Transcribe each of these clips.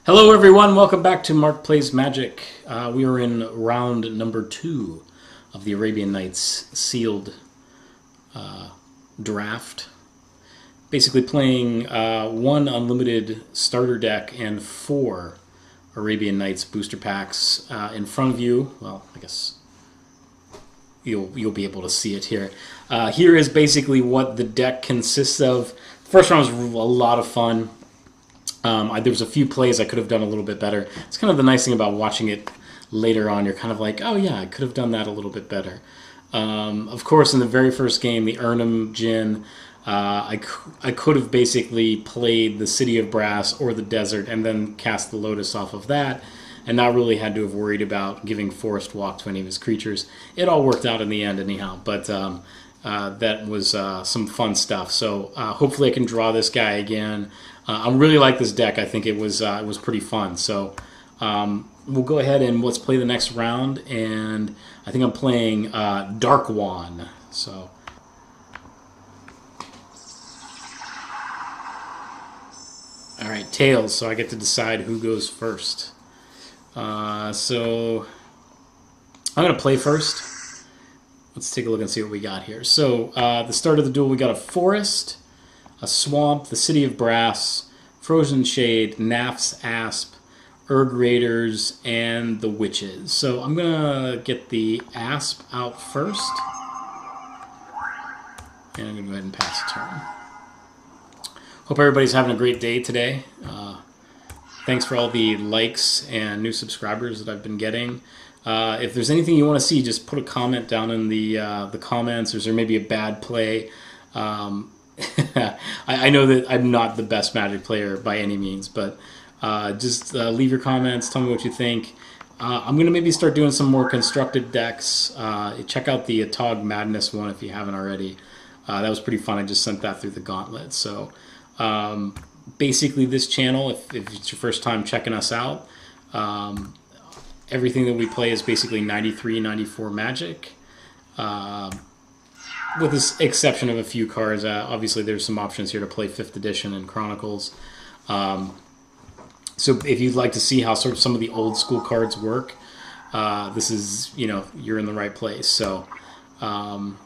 Hello everyone, welcome back to Mark Plays Magic. We are in round number 2 of the Arabian Nights sealed draft. Basically playing 1 unlimited starter deck and 4 Arabian Nights booster packs. In front of you, well, I guess you'll be able to see it here. Here is basically what the deck consists of. First round was a lot of fun. There was a few plays I could have done a little bit better. It's kind of the nice thing about watching it later on. You're kind of like, oh yeah, I could have done that a little bit better. Of course, in the very first game, the Urnum Djinn, I could have basically played the City of Brass or the Desert and then cast the Lotus off of that and not really had to have worried about giving Forest Walk to any of his creatures. It all worked out in the end anyhow, but that was some fun stuff. So hopefully I can draw this guy again. I really like this deck. I think it was pretty fun. So we'll go ahead and let's play the next round. And I think I'm playing Dark Wan. So all right, Tails. So I get to decide who goes first. So I'm gonna play first. Let's take a look and see what we got here. So the start of the duel, we got a Forest, a Swamp, the City of Brass, Frozen Shade, Naf's Asp, Urg Raiders, and the Witches. So I'm going to get the Asp out first. And I'm going to go ahead and pass the turn. Hope everybody's having a great day today. Thanks for all the likes and new subscribers that I've been getting. If there's anything you want to see, just put a comment down in the comments. Or is there maybe a bad play? I know that I'm not the best Magic player by any means, but just leave your comments. Tell me what you think. I'm going to maybe start doing some more constructed decks. Check out the Atog Madness one if you haven't already. That was pretty fun. I just sent that through the gauntlet. So basically this channel, if it's your first time checking us out, everything that we play is basically 93, 94 Magic. With the exception of a few cards. Obviously there's some options here to play 5th edition and Chronicles. So if you'd like to see how sort of some of the old school cards work, this is, you're in the right place. So so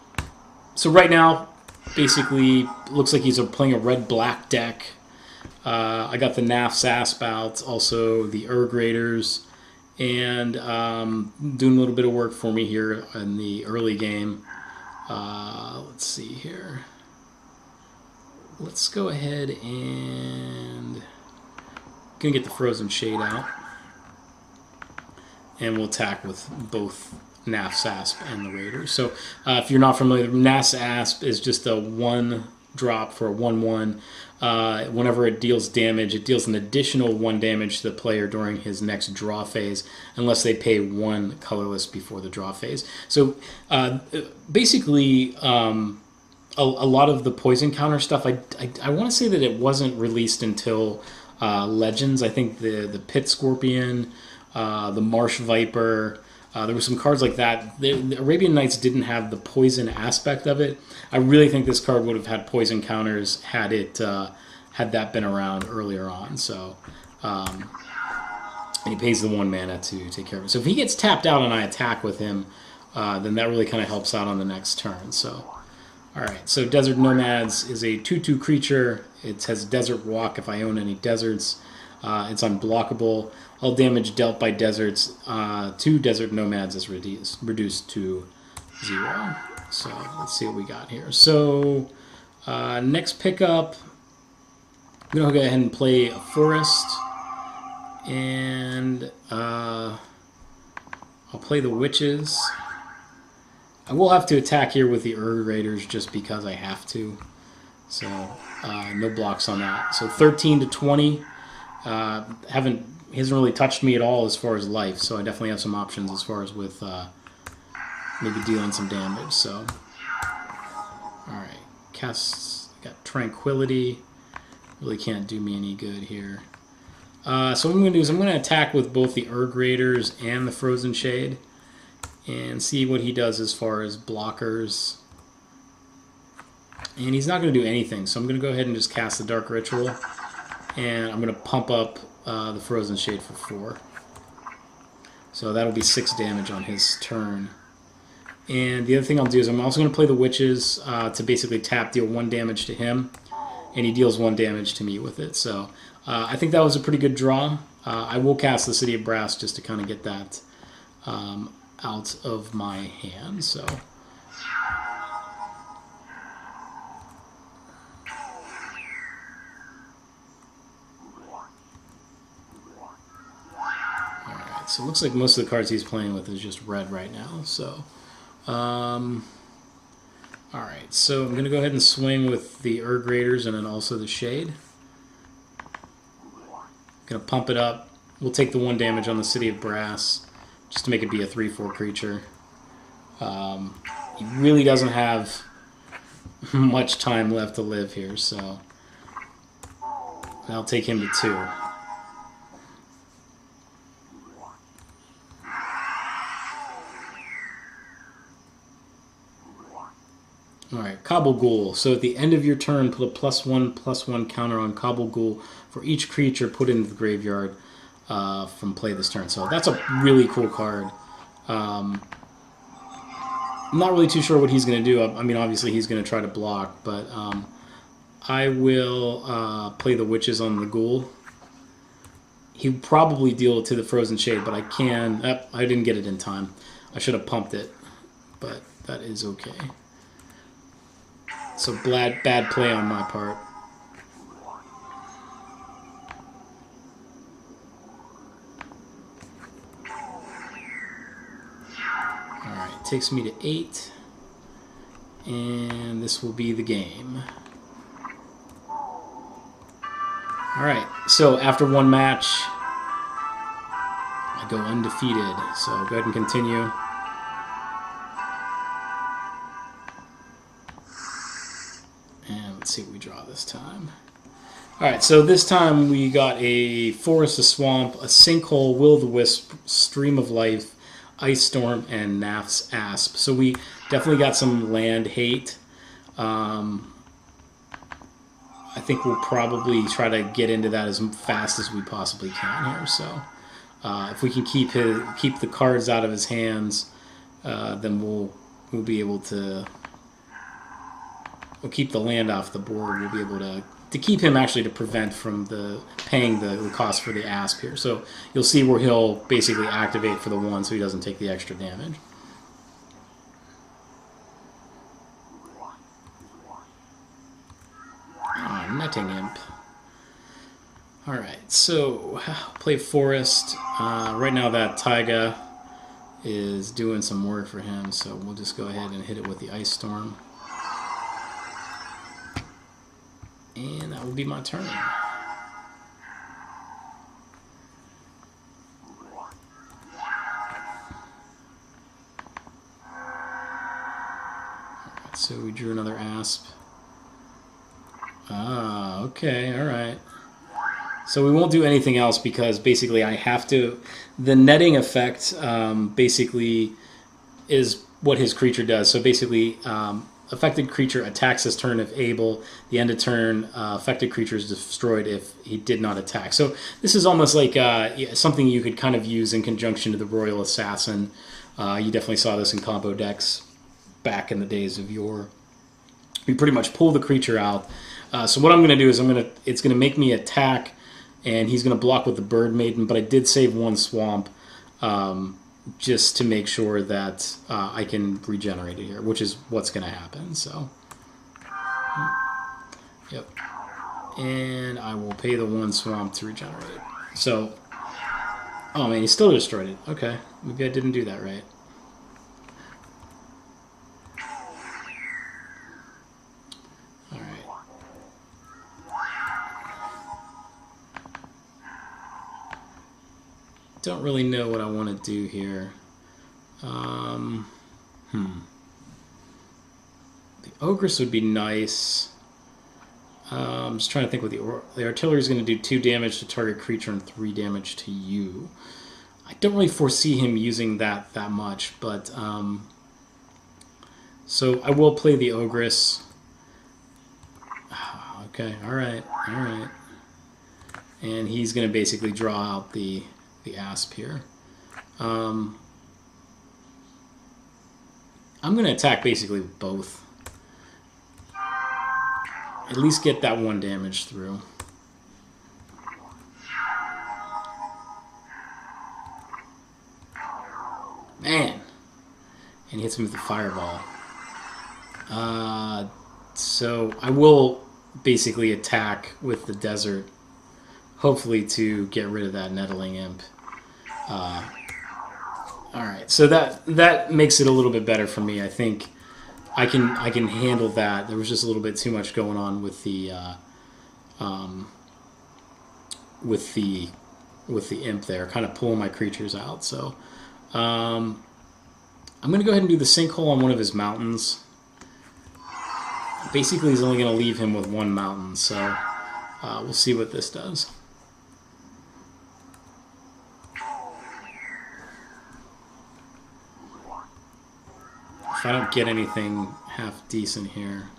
right now, basically, looks like he's playing a red-black deck. I got the Naf's Asp out, also the Urg Raiders, and doing a little bit of work for me here in the early game. Let's see here. Let's go ahead and gonna get the Frozen Shade out, and we'll attack with both Naf's Asp and the Raiders. So if you're not familiar, Naf's Asp is just a 1-drop for a 1/1. Whenever it deals damage, it deals an additional 1 damage to the player during his next draw phase, unless they pay 1 colorless before the draw phase. So basically, a lot of the poison counter stuff, I want to say that it wasn't released until Legends. I think the Pit Scorpion, the Marsh Viper, there were some cards like that. The Arabian Nights didn't have the poison aspect of it. I really think this card would have had poison counters had that been around earlier on. So, and he pays the 1 mana to take care of it. So if he gets tapped out and I attack with him, then that really kind of helps out on the next turn. So, all right. So Desert Nomads is a 2/2 creature. It has Desert Walk if I own any deserts. It's unblockable. All damage dealt by deserts to Desert Nomads is reduced to 0. So let's see what we got here. So next pickup, I'm going to go ahead and play a Forest. And I'll play the Witches. I will have to attack here with the Urg Raiders just because I have to. So no blocks on that. So 13 to 20. He hasn't really touched me at all as far as life, so I definitely have some options as far as with maybe dealing some damage. So, all right, got Tranquility. Really can't do me any good here. So what I'm going to do is I'm going to attack with both the Urg Raiders and the Frozen Shade, and see what he does as far as blockers. And he's not going to do anything, so I'm going to go ahead and just cast the Dark Ritual. and I'm going to pump up the Frozen Shade for 4. So that'll be 6 damage on his turn. And the other thing I'll do is I'm also going to play the Witches to basically tap deal 1 damage to him, and he deals 1 damage to me with it. So I think that was a pretty good draw. I will cast the City of Brass just to kind of get that out of my hand. So. So it looks like most of the cards he's playing with is just red right now. So, alright, so I'm going to go ahead and swing with the Urg Raiders and then also the Shade. Going to pump it up. We'll take the 1 damage on the City of Brass just to make it be a 3/4 creature. He really doesn't have much time left to live here, so I'll take him to 2. Alright, Kabul Ghoul. So at the end of your turn, put a +1/+1 counter on Kabul Ghoul for each creature put into the graveyard from play this turn. So that's a really cool card. I'm not really too sure what he's going to do. I mean, obviously he's going to try to block, but I will play the Witches on the Ghoul. He'll probably deal to the Frozen Shade, but I can... I didn't get it in time. I should have pumped it, but that is okay. So bad play on my part. Alright, takes me to 8. And this will be the game. Alright, so after 1 match, I go undefeated. So go ahead and continue. Let's see what we draw this time. Alright, so this time we got a Forest, a Swamp, a Sinkhole, Will-o'-the-Wisp, Stream of Life, Ice Storm, and Naf's Asp. So we definitely got some land hate. I think we'll probably try to get into that as fast as we possibly can here. So if we can keep the cards out of his hands, then we'll be able to... We'll keep the land off the board. We'll be able to keep him actually to prevent from paying the cost for the Asp here. So you'll see where he'll basically activate for the 1 so he doesn't take the extra damage. Netting Imp. Alright, so play Forest. Right now that Taiga is doing some work for him, so we'll just go ahead and hit it with the Ice Storm. And that will be my turn. Alright, so we drew another Asp. Ah, okay, alright. So we won't do anything else because basically I have to... The netting effect basically is what his creature does. So basically... affected creature attacks this turn if able. The end of turn, affected creature is destroyed if he did not attack. So this is almost like something you could kind of use in conjunction to the Royal Assassin. You definitely saw this in combo decks back in the days of yore. We pretty much pull the creature out. So what I'm going to do is it's going to make me attack, and he's going to block with the Bird Maiden. But I did save 1 swamp. Just to make sure that I can regenerate it here, which is what's going to happen. So, yep. And I will pay the 1 swamp to regenerate. So, oh man, he still destroyed it. Okay, maybe I didn't do that right. Alright. Don't really know what I want to do here. The Ogress would be nice. I'm just trying to think what the artillery is going to do 2 damage to target creature and 3 damage to you. I don't really foresee him using that much, but so I will play the Ogress. Okay, all right. and he's going to basically draw out the Asp here. I'm going to attack basically with both. At least get that 1 damage through. Man! And he hits me with the fireball. So I will basically attack with the desert, hopefully to get rid of that nettling imp. Alright, so that makes it a little bit better for me. I think I can handle that. There was just a little bit too much going on with the imp there, kind of pulling my creatures out. So I'm going to go ahead and do the sinkhole on one of his mountains. Basically, he's only going to leave him with 1 mountain, so we'll see what this does. If I don't get anything half decent here,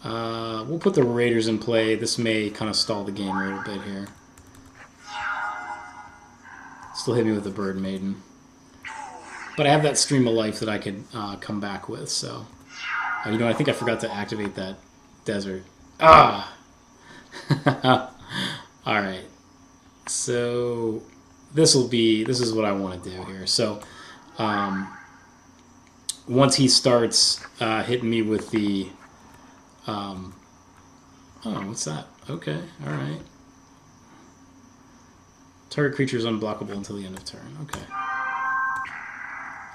we'll put the Raiders in play. This may kind of stall the game a little bit here. Still hit me with the Bird Maiden. But I have that Stream of Life that I could come back with, so... you know, I think I forgot to activate that desert. Ah! Alright. So, this is what I want to do here. So, once he starts hitting me with the... oh, what's that? Okay, alright. Target creature is unblockable until the end of turn. Okay.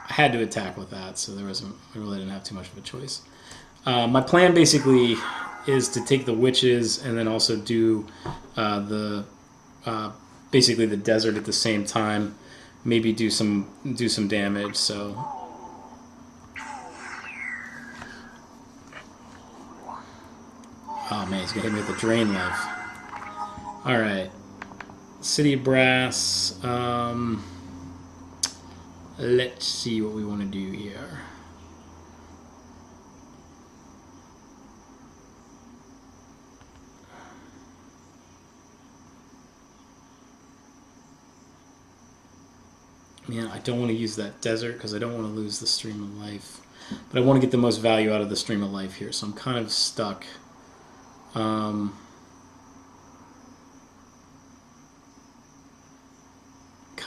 I had to attack with that, so I really didn't have too much of a choice. My plan basically is to take the witches and then also do basically the desert at the same time. Maybe do some damage. So, oh man, he's gonna hit me with the Drain Life. All right, City of Brass. Let's see what we want to do here. Man, I don't want to use that desert because I don't want to lose the Stream of Life. But I want to get the most value out of the Stream of Life here, so I'm kind of stuck. Kind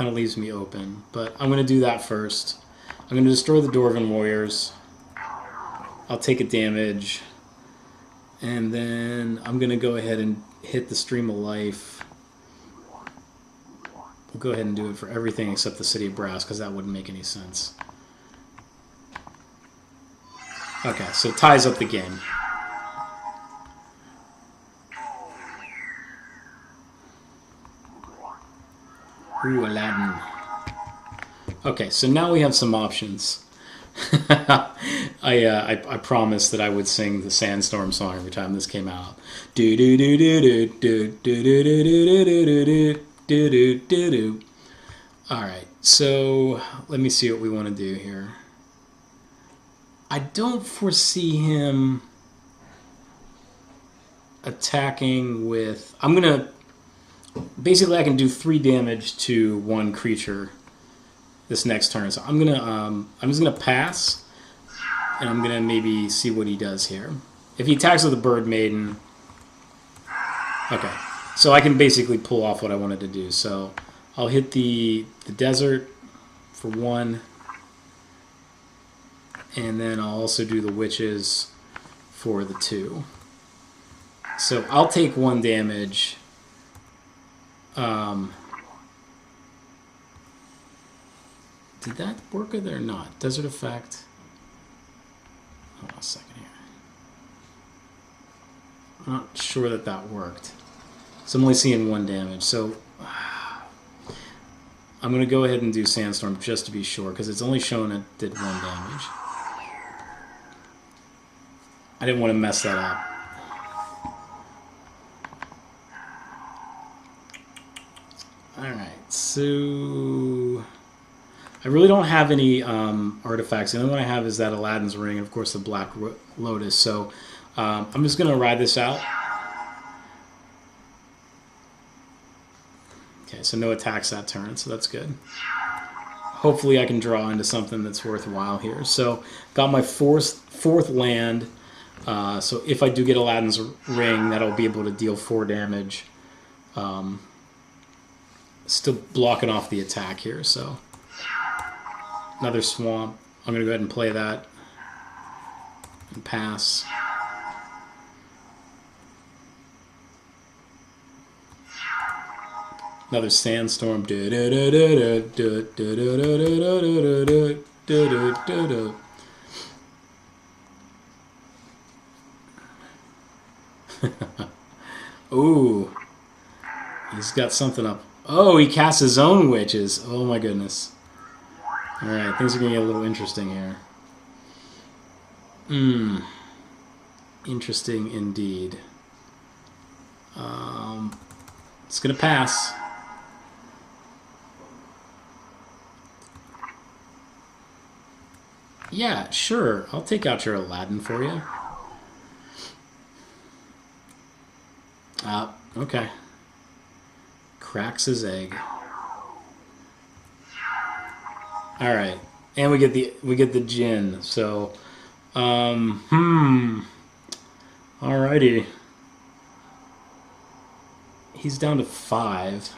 of leaves me open, but I'm going to do that first. I'm going to destroy the Dwarven Warriors. I'll take a damage, and then I'm going to go ahead and hit the Stream of Life. We'll go ahead and do it for everything except the City of Brass, because that wouldn't make any sense. Okay, so it ties up the game. Ooh, Aladdin. Okay, so now we have some options. I promised that I would sing the Sandstorm song every time this came out. Do do do do do do do do do do do do do do do. All right, so let me see what we want to do here. I don't foresee him attacking with. I'm gonna. Basically, I can do 3 damage to 1 creature this next turn. So I'm just gonna pass, and I'm gonna maybe see what he does here. If he attacks with a Bird Maiden, okay. So I can basically pull off what I wanted to do. So I'll hit the desert for 1, and then I'll also do the witches for the 2. So I'll take 1 damage. Did that work or not? Desert effect. Hold on a second here. I'm not sure that worked. So I'm only seeing 1 damage. So I'm going to go ahead and do Sandstorm just to be sure, because it's only showing it did 1 damage. I didn't want to mess that up. Alright, so I really don't have any artifacts. The only one I have is that Aladdin's Ring and, of course, the Black Lotus. So I'm just going to ride this out. Okay, so no attacks that turn, so that's good. Hopefully I can draw into something that's worthwhile here. So got my fourth land. So if I do get Aladdin's ring, that'll be able to deal 4 damage. Still blocking off the attack here, so another swamp. I'm going to go ahead and play that and pass. Another sandstorm. Ooh, he's got something up. Oh, he casts his own witches. Oh my goodness. Alright, things are going to get a little interesting here. Interesting indeed. It's going to pass. Yeah, sure. I'll take out your Aladdin for you. Okay. Cracks his egg. All right, and we get the Jinn. So, alrighty. He's down to 5.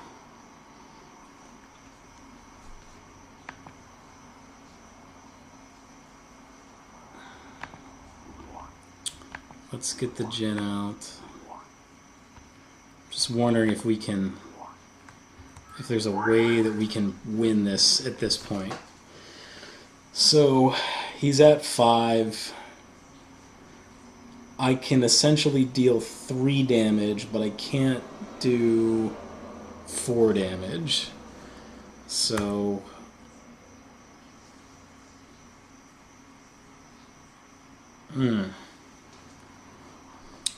Let's get the Jinn out. Just wondering if we can, if there's a way that we can win this at this point. So he's at 5. I can essentially deal 3 damage, but I can't do 4 damage. So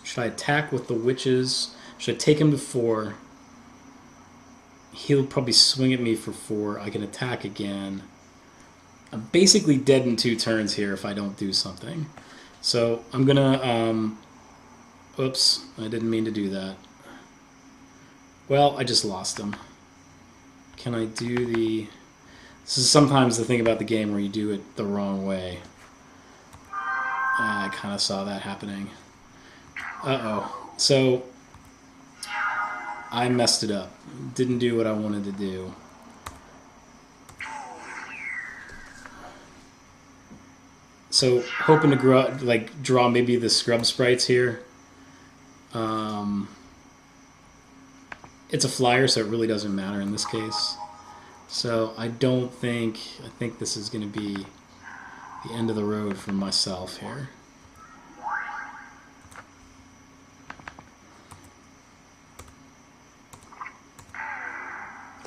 should I attack with the witches? Should I take him to 4? He'll probably swing at me for 4. I can attack again. I'm basically dead in 2 turns here if I don't do something. So I'm gonna, oops, I didn't mean to do that. Well, I just lost him. Can I do the... This is sometimes the thing about the game where you do it the wrong way. I kind of saw that happening. Uh-oh. So I messed it up. Didn't do what I wanted to do. So hoping to draw maybe the scrub sprites here. It's a flyer, so it really doesn't matter in this case. So I think this is going to be the end of the road for myself here.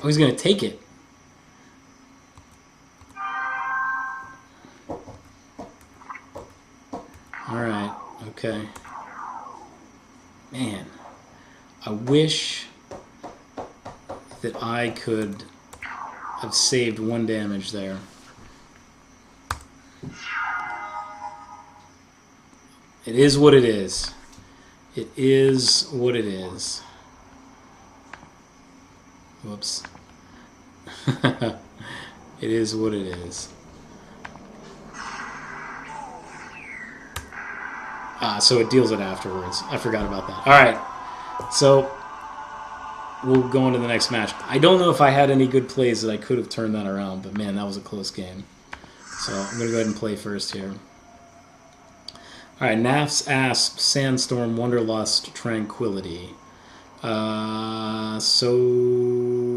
Oh, he's going to take it. Alright, okay. Man, I wish that I could have saved 1 damage there. It is what it is. It is what it is. Whoops. It is what it is. So it deals it afterwards. I forgot about that. Alright. So we'll go into the next match. I don't know if I had any good plays that I could have turned that around, but man, that was a close game. So I'm going to go ahead and play first here. Alright, Naf's Asp, Sandstorm, Wanderlust, Tranquility. So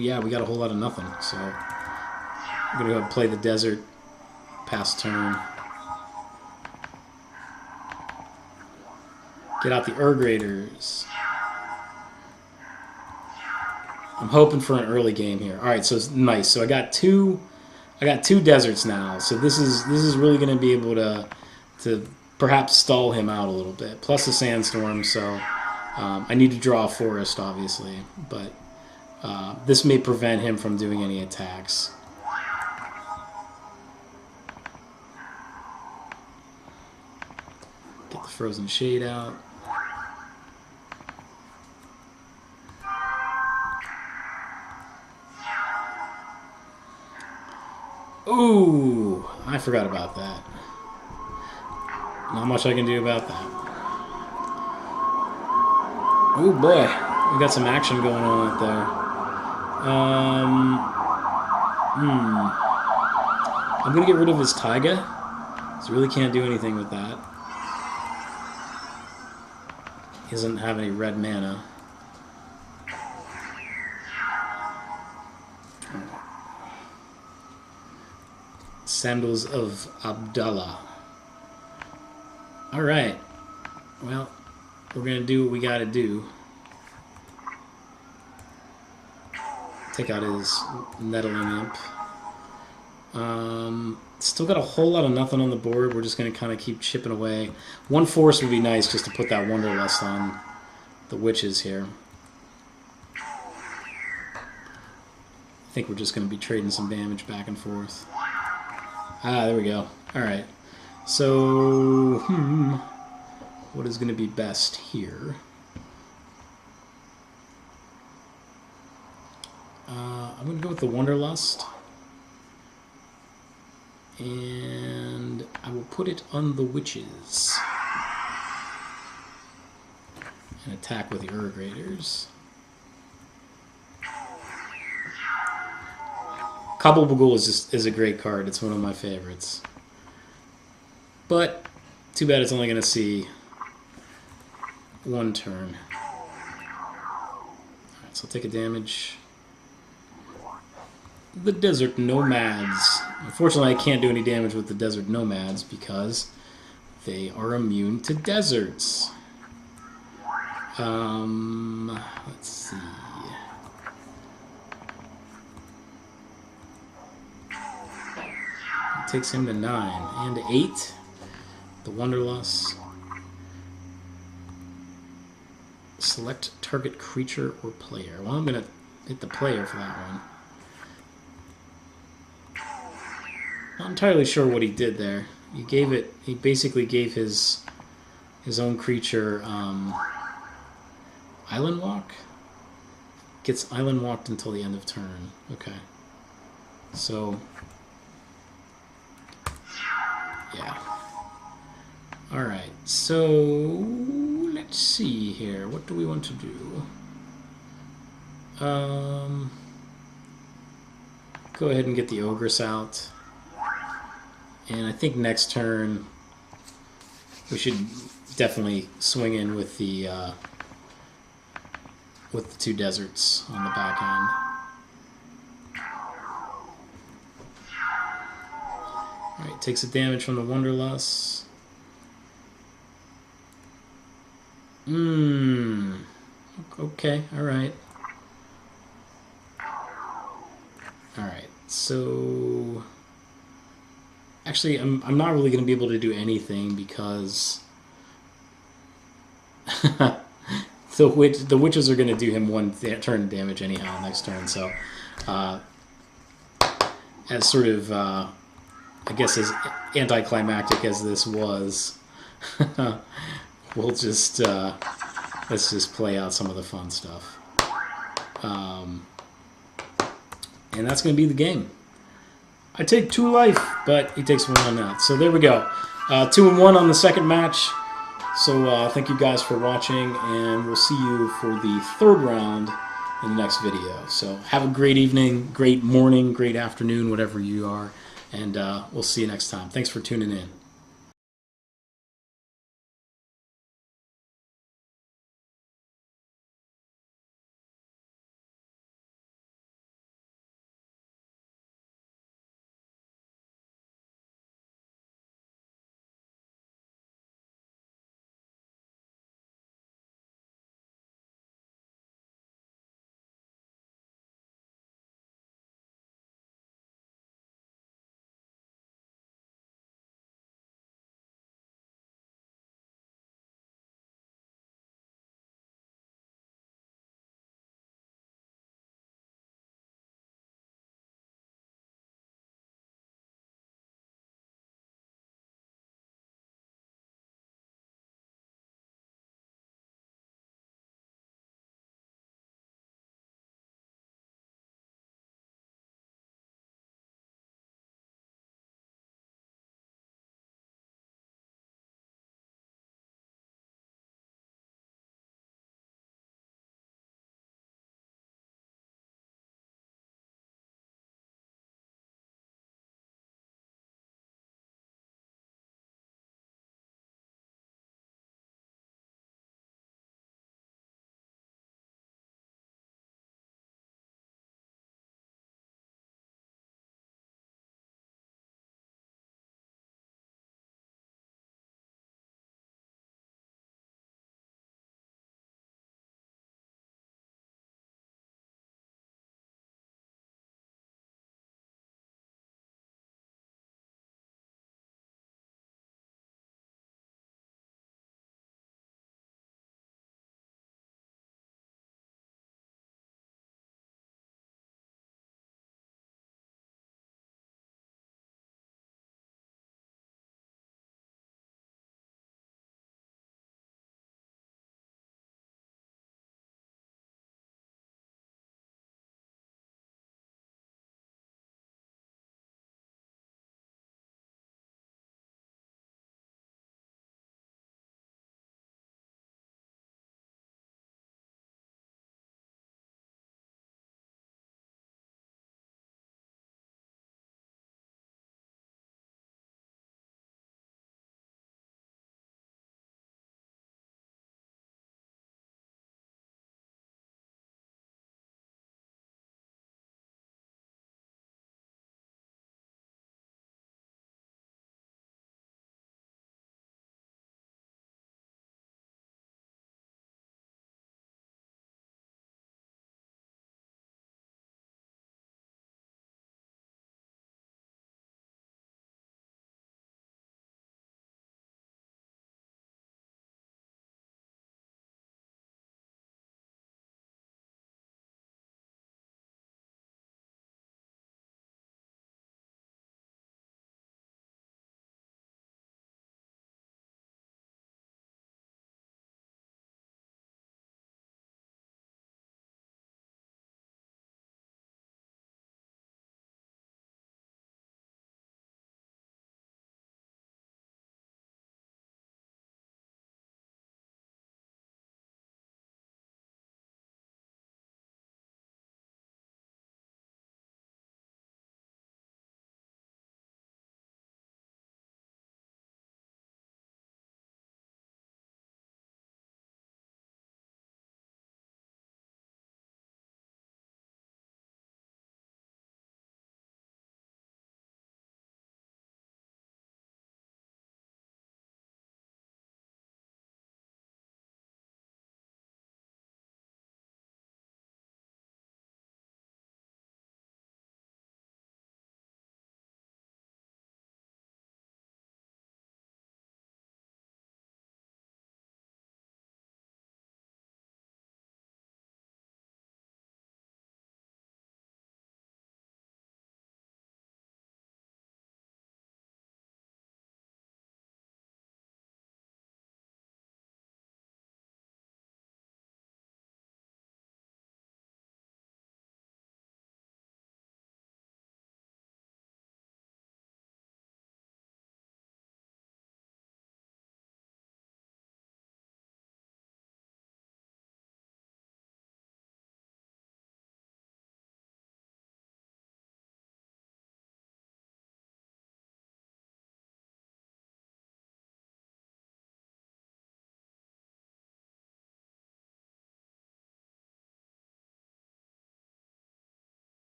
yeah, we got a whole lot of nothing. So I'm going to go ahead and play the Desert, pass turn. Get out the Urgrators. I'm hoping for an early game here. All right, so it's nice. So I got two deserts now. So this is really going to be able to perhaps stall him out a little bit. Plus a sandstorm. So I need to draw a forest, obviously, but this may prevent him from doing any attacks. Get the frozen shade out. Ooh, I forgot about that. Not much I can do about that. Oh boy, we got some action going on out there. I'm gonna get rid of his Taiga. So really can't do anything with that. He doesn't have any red mana. Sandals of Abdallah. Alright. Well, we're going to do what we got to do. Take out his Nettling Imp. Still got a whole lot of nothing on the board. We're just going to kind of keep chipping away. One force would be nice just to put that Wanderlust on the witches here. I think we're just going to be trading some damage back and forth. Ah, there we go. Alright. So, what is going to be best here? I'm going to go with the Wanderlust. And I will put it on the witches. And attack with the Urgrators. Kabul Bagul is a great card. It's one of my favorites. But, too bad it's only going to see one turn. Alright, so I'll take a damage. The Desert Nomads. Unfortunately, I can't do any damage with the Desert Nomads because they are immune to deserts. Let's see. It takes him to 9 and 8. The Wanderlust. Select target creature or player. Well, I'm going to hit the player for that one. Not entirely sure what he did there. He basically gave his own creature Island Walk. Gets Island Walked until the end of turn. Okay. So, yeah. Alright, so let's see here. What do we want to do? Go ahead and get the Ogress out. And I think next turn we should definitely swing in with the 2 deserts on the back end. Alright, takes a damage from the Wanderlust. Okay, alright. Alright, so actually I'm not really going to be able to do anything because the witches are going to do him 1 turn damage anyhow next turn, so as sort of I guess as anticlimactic as this was, we'll just let's just play out some of the fun stuff, and that's going to be the game. I take 2 life, but he takes 1 out. So there we go. 2-1 on the second match. So thank you guys for watching, and we'll see you for the 3rd round in the next video. So have a great evening, great morning, great afternoon, whatever you are, and we'll see you next time. Thanks for tuning in.